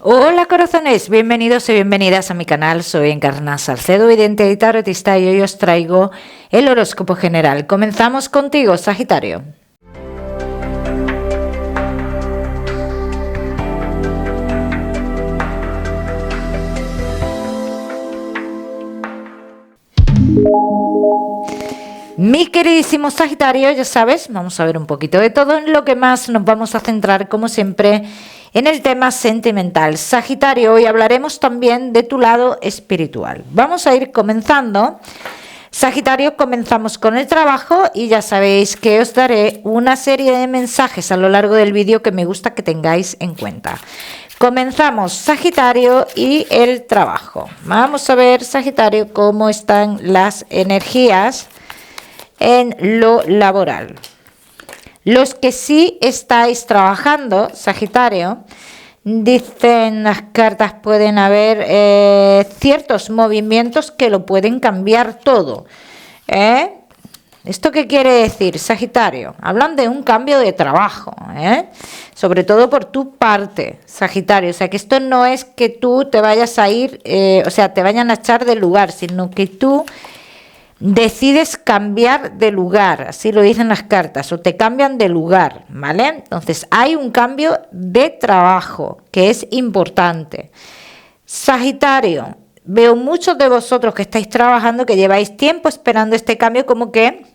Hola corazones, bienvenidos y bienvenidas a mi canal. Soy Encarna Salcedo, vidente y tarotista, y hoy os traigo el horóscopo general. Comenzamos contigo, Sagitario. Mi queridísimo Sagitario, ya sabes, vamos a ver un poquito de todo. En lo que más nos vamos a centrar, como siempre, en el tema sentimental. Sagitario, hoy hablaremos también de tu lado espiritual. Vamos a ir comenzando. Sagitario, comenzamos con el trabajo y ya sabéis que os daré una serie de mensajes a lo largo del vídeo que me gusta que tengáis en cuenta. Comenzamos, Sagitario, y el trabajo. Vamos a ver, Sagitario, cómo están las energías en lo laboral. Los que sí estáis trabajando, Sagitario, dicen las cartas, pueden haber ciertos movimientos que lo pueden cambiar todo. ¿Esto qué quiere decir, Sagitario? Hablan de un cambio de trabajo, sobre todo por tu parte, Sagitario. O sea, que esto no es que tú te vayas a ir, te vayan a echar del lugar, sino que tú decides cambiar de lugar, así lo dicen las cartas, o te cambian de lugar, ¿vale? Entonces hay un cambio de trabajo que es importante. Sagitario, veo muchos de vosotros que estáis trabajando, que lleváis tiempo esperando este cambio, como que,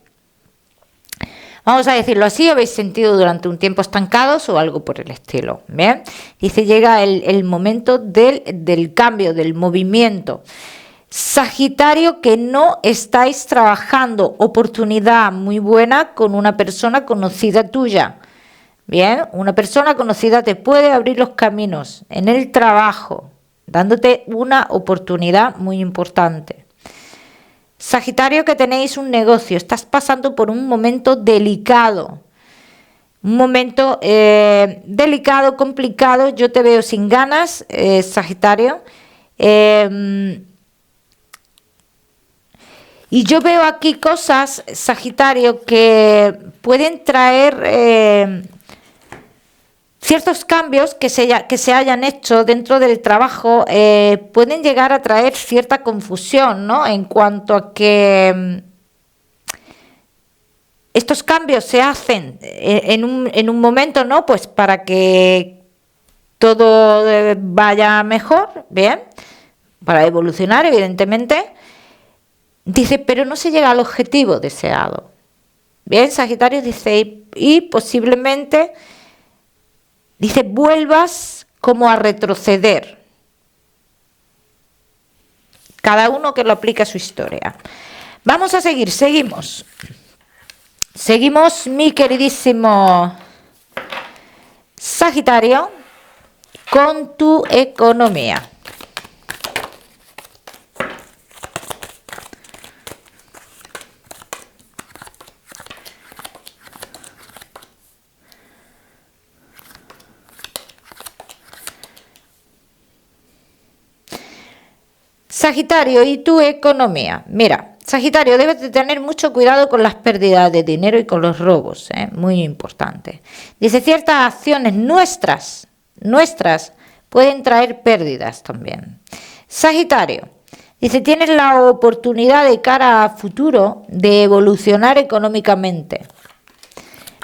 vamos a decirlo así, habéis sentido durante un tiempo estancados o algo por el estilo, ¿bien? Dice, llega el momento del cambio, del movimiento. Sagitario, que no estáis trabajando, oportunidad muy buena con una persona conocida tuya. Bien, una persona conocida te puede abrir los caminos en el trabajo, dándote una oportunidad muy importante. Sagitario, que tenéis un negocio, estás pasando por un momento delicado. Un momento delicado, complicado, yo te veo sin ganas, Sagitario. Y yo veo aquí cosas, Sagitario, que pueden traer ciertos cambios que se hayan hecho dentro del trabajo, pueden llegar a traer cierta confusión, ¿no? En cuanto a que estos cambios se hacen en un momento, ¿no? Pues para que todo vaya mejor, bien, para evolucionar, evidentemente. Dice, pero no se llega al objetivo deseado. Bien, Sagitario, dice, y posiblemente, dice, vuelvas como a retroceder. Cada uno que lo aplique a su historia. Vamos a seguir, seguimos. Seguimos, mi queridísimo Sagitario, con tu economía. Sagitario, y tu economía. Mira, Sagitario, debes de tener mucho cuidado con las pérdidas de dinero y con los robos, muy importante. Dice, ciertas acciones nuestras pueden traer pérdidas también. Sagitario, dice, tienes la oportunidad de cara a futuro de evolucionar económicamente,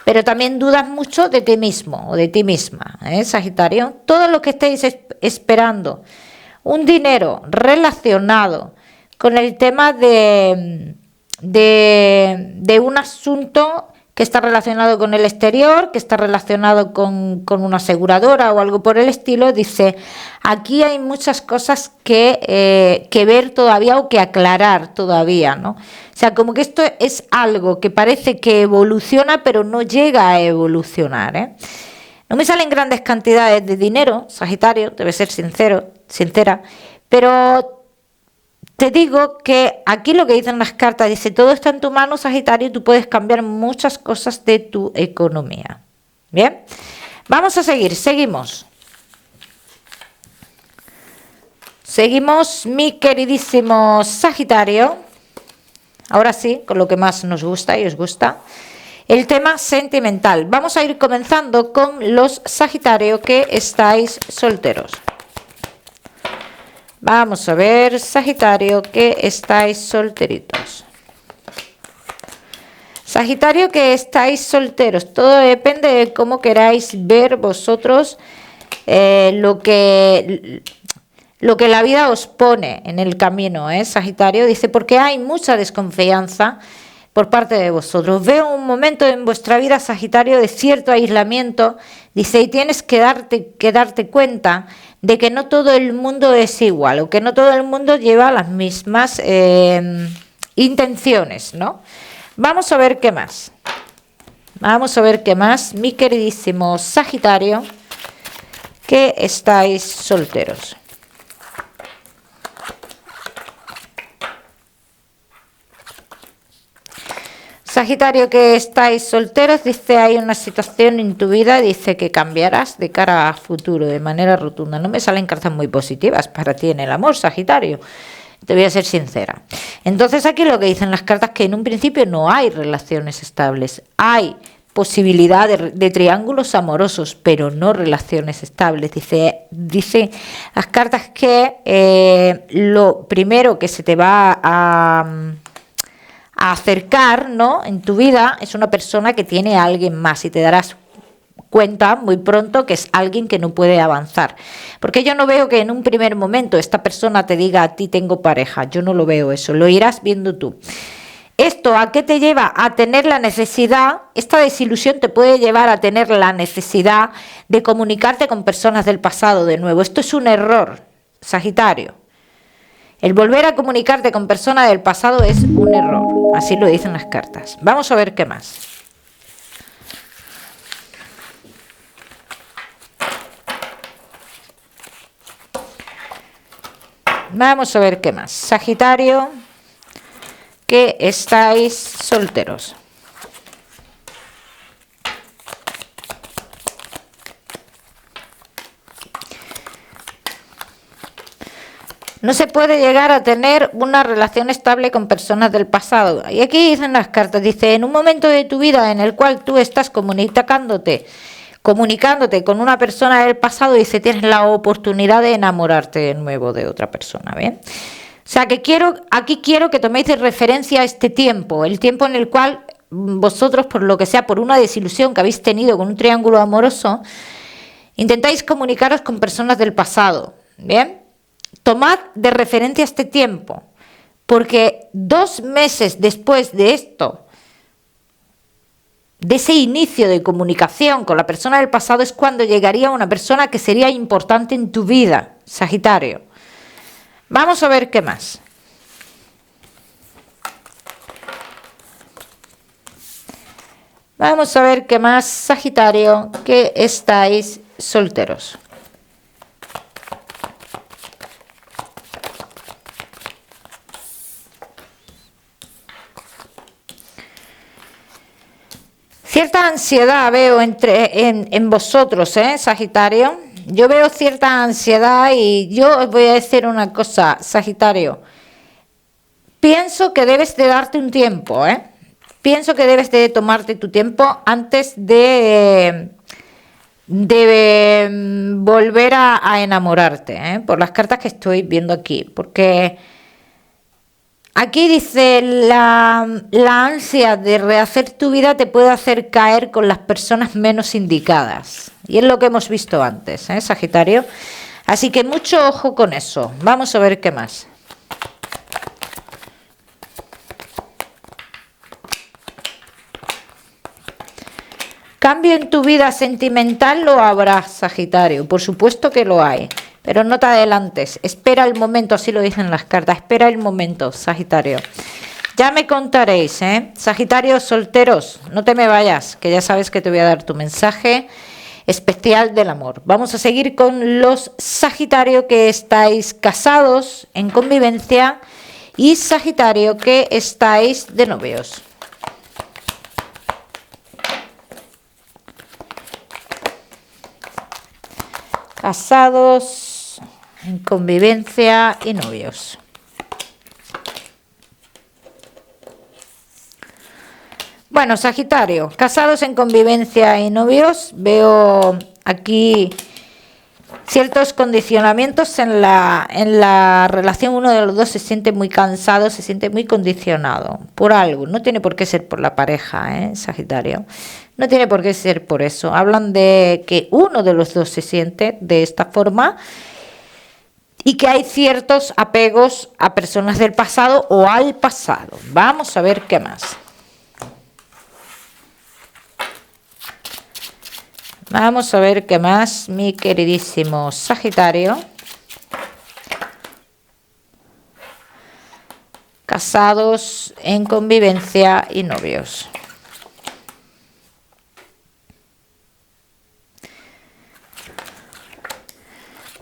pero también dudas mucho de ti mismo o de ti misma, Sagitario. Todo lo que estéis esperando un dinero relacionado con el tema de un asunto que está relacionado con el exterior, que está relacionado con una aseguradora o algo por el estilo, dice, aquí hay muchas cosas que ver todavía o que aclarar todavía, ¿no? O sea, como que esto es algo que parece que evoluciona, pero no llega a evolucionar, No me salen grandes cantidades de dinero, Sagitario, debe ser sincera, pero te digo que aquí lo que dicen las cartas, dice, todo está en tu mano, Sagitario, y tú puedes cambiar muchas cosas de tu economía. Bien, vamos a seguir, seguimos. Seguimos, mi queridísimo Sagitario. Ahora sí, con lo que más nos gusta y os gusta. El tema sentimental. Vamos a ir comenzando con los Sagitario que estáis solteros. Vamos a ver, Sagitario, que estáis solteritos. Sagitario, que estáis solteros. Todo depende de cómo queráis ver vosotros lo que la vida os pone en el camino, Sagitario. Dice, porque hay mucha desconfianza por parte de vosotros. Veo un momento en vuestra vida, Sagitario, de cierto aislamiento. Dice, y tienes que darte cuenta de que no todo el mundo es igual, o que no todo el mundo lleva las mismas intenciones, ¿no? Vamos a ver qué más. Vamos a ver qué más, mi queridísimo Sagitario, que estáis solteros. Sagitario, que estáis solteros, dice, hay una situación en tu vida, dice que cambiarás de cara a futuro de manera rotunda. No me salen cartas muy positivas para ti en el amor, Sagitario. Te voy a ser sincera. Entonces aquí lo que dicen las cartas es que en un principio no hay relaciones estables. Hay posibilidad de triángulos amorosos, pero no relaciones estables. Dice las cartas que lo primero que se te va a acercar, ¿no?, en tu vida es una persona que tiene a alguien más, y te darás cuenta muy pronto que es alguien que no puede avanzar, porque yo no veo que en un primer momento esta persona te diga a ti tengo pareja. Yo no lo veo eso, lo irás viendo tú. ¿Esto a qué te lleva? A tener la necesidad, esta desilusión te puede llevar a tener la necesidad de comunicarte con personas del pasado de nuevo. Esto es un error, Sagitario. El volver a comunicarte con personas del pasado es un error, así lo dicen las cartas. Vamos a ver qué más. Vamos a ver qué más. Sagitario, que estáis solteros. No se puede llegar a tener una relación estable con personas del pasado. Y aquí dicen las cartas, dice, en un momento de tu vida en el cual tú estás comunicándote con una persona del pasado, dice, tienes la oportunidad de enamorarte de nuevo de otra persona, ¿bien? O sea que aquí quiero que toméis de referencia este tiempo, el tiempo en el cual vosotros, por lo que sea, por una desilusión que habéis tenido con un triángulo amoroso, intentáis comunicaros con personas del pasado, ¿bien? Tomad de referencia este tiempo, porque 2 meses después de esto, de ese inicio de comunicación con la persona del pasado, es cuando llegaría una persona que sería importante en tu vida, Sagitario. Vamos a ver qué más. Vamos a ver qué más, Sagitario, que estáis solteros. Cierta ansiedad veo en vosotros, Sagitario. Yo veo cierta ansiedad y yo os voy a decir una cosa, Sagitario. Pienso que debes de darte un tiempo, Pienso que debes de tomarte tu tiempo antes de volver a enamorarte, por las cartas que estoy viendo aquí. Porque aquí dice, la ansia de rehacer tu vida te puede hacer caer con las personas menos indicadas. Y es lo que hemos visto antes, Sagitario. Así que mucho ojo con eso. Vamos a ver qué más. Cambio en tu vida sentimental lo habrá, Sagitario. Por supuesto que lo hay. Pero no te adelantes. Espera el momento, así lo dicen las cartas. Espera el momento, Sagitario. Ya me contaréis, Sagitario, solteros, no te me vayas, que ya sabes que te voy a dar tu mensaje especial del amor. Vamos a seguir con los Sagitario, que estáis casados en convivencia, y Sagitario, que estáis de novios. Casados en convivencia y novios. Bueno, Sagitario, casados en convivencia y novios, veo aquí ciertos condicionamientos en la relación. Uno de los dos se siente muy cansado, se siente muy condicionado por algo. No tiene por qué ser por la pareja, Sagitario. No tiene por qué ser por eso. Hablan de que uno de los dos se siente de esta forma y que hay ciertos apegos a personas del pasado o al pasado. Vamos a ver qué más. Vamos a ver qué más, mi queridísimo Sagitario. Casados, en convivencia y novios.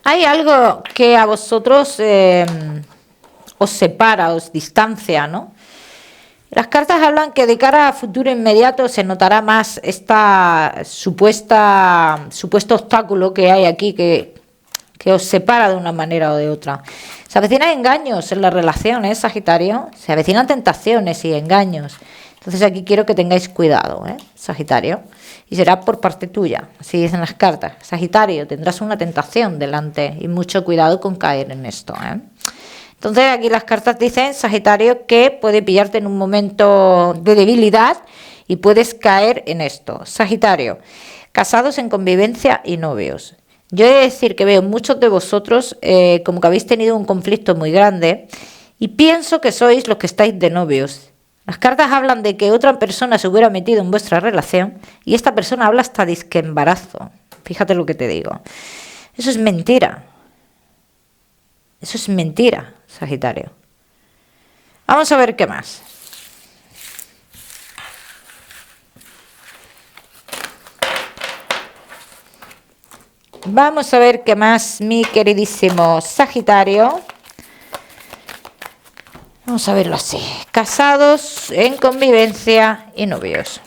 Hay algo que a vosotros os separa, os distancia, ¿no? Las cartas hablan que de cara a futuro inmediato se notará más esta supuesto obstáculo que hay aquí que os separa de una manera o de otra. Se avecinan engaños en las relaciones, Sagitario. Se avecinan tentaciones y engaños. Entonces aquí quiero que tengáis cuidado, Sagitario. Y será por parte tuya, así dicen las cartas. Sagitario, tendrás una tentación delante y mucho cuidado con caer en esto, Entonces aquí las cartas dicen, Sagitario, que puede pillarte en un momento de debilidad y puedes caer en esto. Sagitario, casados, en convivencia y novios. Yo he de decir que veo muchos de vosotros como que habéis tenido un conflicto muy grande y pienso que sois los que estáis de novios. Las cartas hablan de que otra persona se hubiera metido en vuestra relación y esta persona habla hasta disque embarazo. Fíjate lo que te digo. Eso es mentira. Eso es mentira, Sagitario. Vamos a ver qué más. Vamos a ver qué más, mi queridísimo Sagitario. Vamos a verlo así. Casados, en convivencia y novios.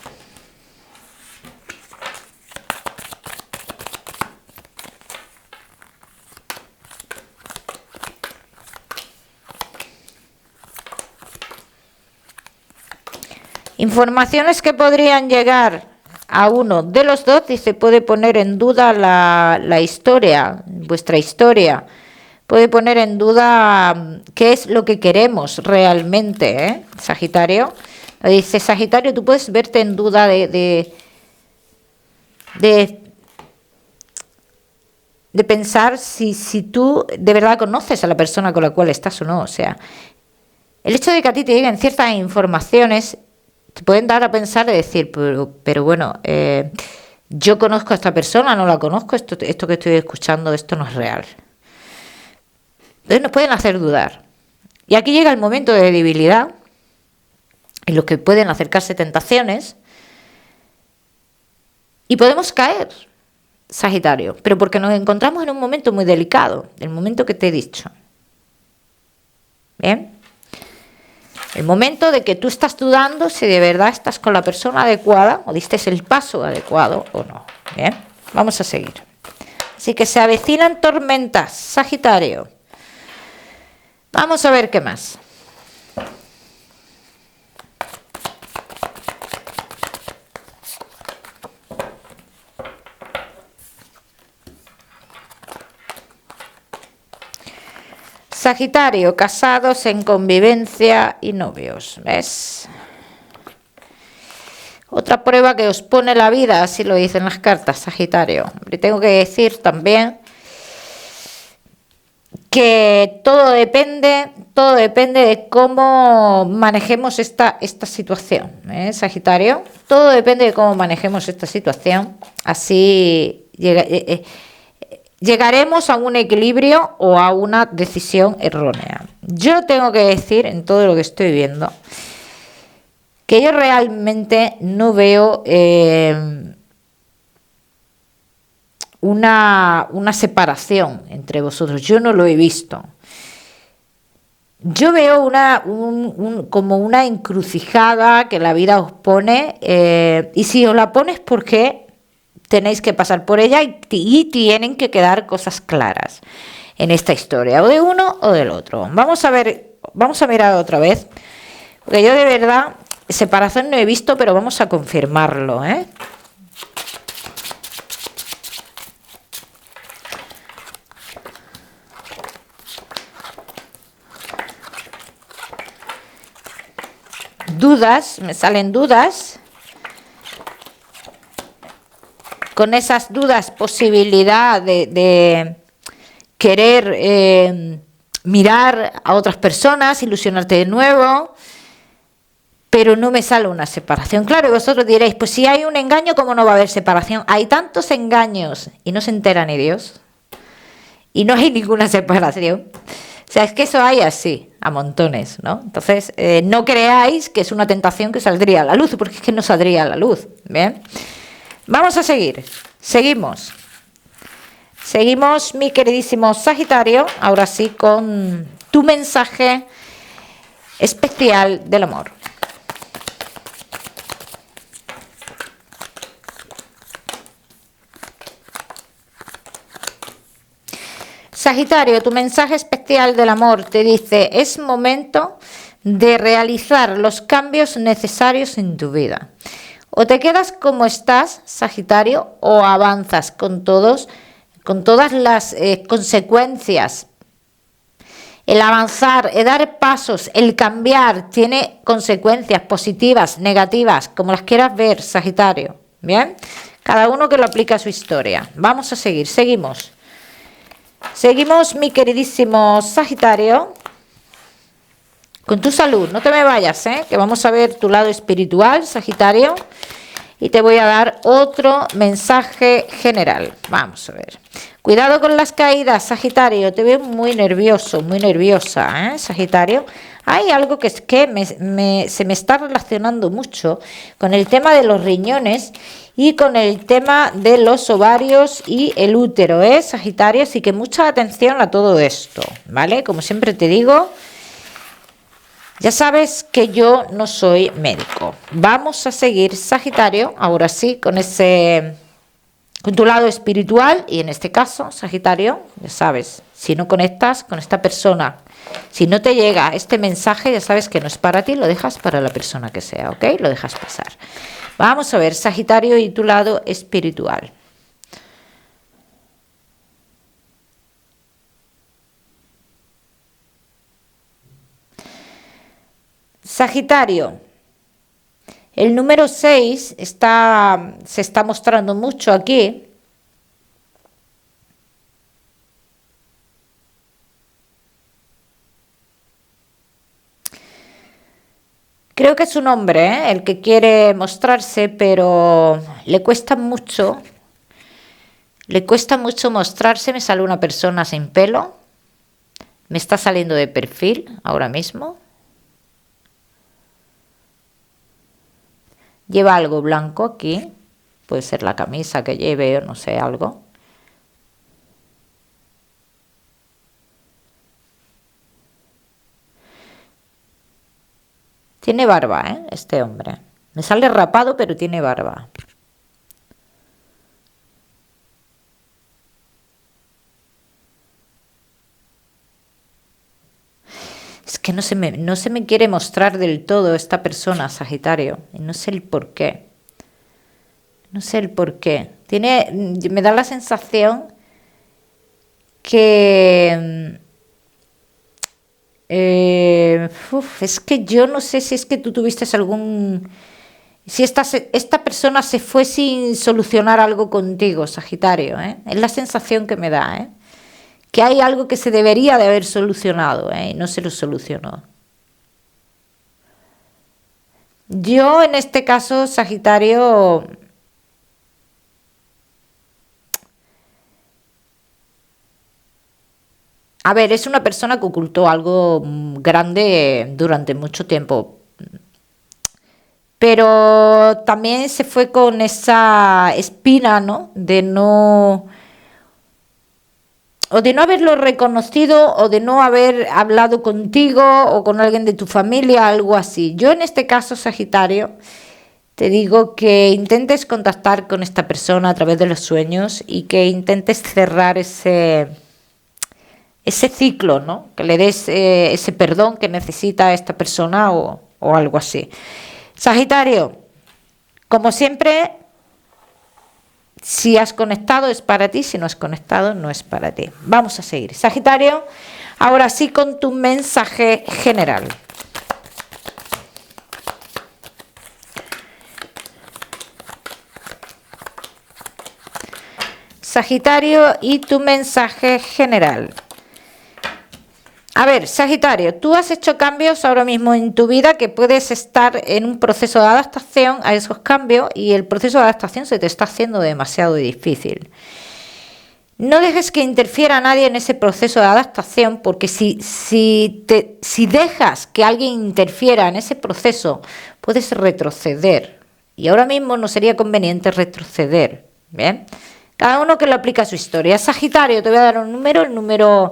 Informaciones que podrían llegar a uno de los dos, dice, puede poner en duda la historia, vuestra historia. Puede poner en duda qué es lo que queremos realmente, Sagitario. Dice, Sagitario, tú puedes verte en duda de pensar si tú de verdad conoces a la persona con la cual estás o no. O sea, el hecho de que a ti te lleguen ciertas informaciones te pueden dar a pensar y decir, pero bueno, yo conozco a esta persona, no la conozco, esto que estoy escuchando, esto no es real. Entonces nos pueden hacer dudar. Y aquí llega el momento de debilidad, en los que pueden acercarse tentaciones, y podemos caer, Sagitario, pero porque nos encontramos en un momento muy delicado, el momento que te he dicho. ¿Bien? El momento de que tú estás dudando si de verdad estás con la persona adecuada, o diste el paso adecuado o no. Bien, vamos a seguir. Así que se avecinan tormentas, Sagitario. Vamos a ver qué más. Sagitario, casados, en convivencia y novios. ¿Ves? Otra prueba que os pone la vida, así lo dicen las cartas, Sagitario. Le tengo que decir también que todo depende de cómo manejemos esta situación, Sagitario. Todo depende de cómo manejemos esta situación. Así llegaremos a un equilibrio o a una decisión errónea. Yo tengo que decir, en todo lo que estoy viendo, que yo realmente no veo una separación entre vosotros. Yo no lo he visto. Yo veo como una encrucijada que la vida os pone, y si os la pones, porque tenéis que pasar por ella y tienen que quedar cosas claras en esta historia, o de uno o del otro. Vamos a mirar otra vez, porque yo de verdad separación no he visto, pero vamos a confirmarlo, dudas, me salen dudas. Con esas dudas, posibilidad de querer mirar a otras personas, ilusionarte de nuevo, pero no me sale una separación. Claro, vosotros diréis, pues si hay un engaño, ¿cómo no va a haber separación? Hay tantos engaños y no se entera ni Dios. Y no hay ninguna separación. O sea, es que eso hay así, a montones, ¿no? Entonces, no creáis que es una tentación que saldría a la luz, porque es que no saldría a la luz, ¿bien? Vamos a seguir. Seguimos. Seguimos, mi queridísimo Sagitario, ahora sí, con tu mensaje especial del amor. Sagitario, tu mensaje especial del amor te dice, es momento de realizar los cambios necesarios en tu vida. O te quedas como estás, Sagitario, o avanzas con todas las consecuencias. El avanzar, el dar pasos, el cambiar, tiene consecuencias positivas, negativas, como las quieras ver, Sagitario. ¿Bien? Cada uno que lo aplique a su historia. Vamos a seguir, seguimos. Seguimos, mi queridísimo Sagitario, con tu salud. No te me vayas, que vamos a ver tu lado espiritual, Sagitario, y te voy a dar otro mensaje general. Vamos a ver. Cuidado con las caídas, Sagitario. Te veo muy nervioso, muy nerviosa, Sagitario. Hay algo que es que se me está relacionando mucho con el tema de los riñones y con el tema de los ovarios y el útero, Sagitario. Así que mucha atención a todo esto, ¿vale? Como siempre te digo, ya sabes que yo no soy médico. Vamos a seguir, Sagitario, ahora sí, con tu lado espiritual, y en este caso, Sagitario, ya sabes, si no conectas con esta persona, si no te llega este mensaje, ya sabes que no es para ti, lo dejas para la persona que sea, ¿ok? Lo dejas pasar. Vamos a ver, Sagitario, y tu lado espiritual. Sagitario, el número 6 se está mostrando mucho aquí. Creo que es un hombre, el que quiere mostrarse, pero le cuesta mucho mostrarse. Me sale una persona sin pelo, me está saliendo de perfil ahora mismo. Lleva algo blanco aquí, puede ser la camisa que lleve o no sé, algo. Tiene barba, este hombre. Me sale rapado, pero tiene barba. Es que no se me quiere mostrar del todo esta persona, Sagitario. Y no sé el por qué. No sé el por qué. Me da la sensación que... es que yo no sé si es que tú tuviste si esta persona se fue sin solucionar algo contigo, Sagitario, es la sensación que me da, que hay algo que se debería de haber solucionado, y no se lo solucionó. Yo en este caso, Sagitario, a ver, es una persona que ocultó algo grande durante mucho tiempo, pero también se fue con esa espina, ¿no? De no haberlo reconocido, o de no haber hablado contigo o con alguien de tu familia, algo así. Yo en este caso, Sagitario, te digo que intentes contactar con esta persona a través de los sueños y que intentes cerrar ese ciclo, ¿no? Que le des ese perdón que necesita esta persona o algo así. Sagitario, como siempre, si has conectado es para ti, si no has conectado no es para ti. Vamos a seguir. Sagitario, ahora sí con tu mensaje general. Sagitario, y tu mensaje general. A ver, Sagitario, tú has hecho cambios ahora mismo en tu vida que puedes estar en un proceso de adaptación a esos cambios y el proceso de adaptación se te está haciendo demasiado difícil. No dejes que interfiera nadie en ese proceso de adaptación, porque si dejas que alguien interfiera en ese proceso, puedes retroceder. Y ahora mismo no sería conveniente retroceder. ¿Bien? Cada uno que lo aplica a su historia. Sagitario, te voy a dar un número, el número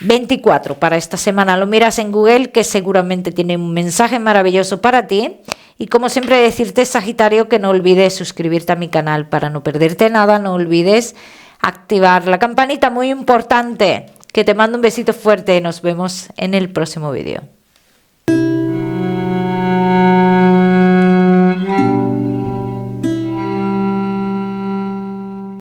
24 para esta semana. Lo miras en Google, que seguramente tiene un mensaje maravilloso para ti. Y como siempre decirte, Sagitario, que no olvides suscribirte a mi canal para no perderte nada. No olvides activar la campanita, muy importante. Que te mando un besito fuerte y nos vemos en el próximo vídeo.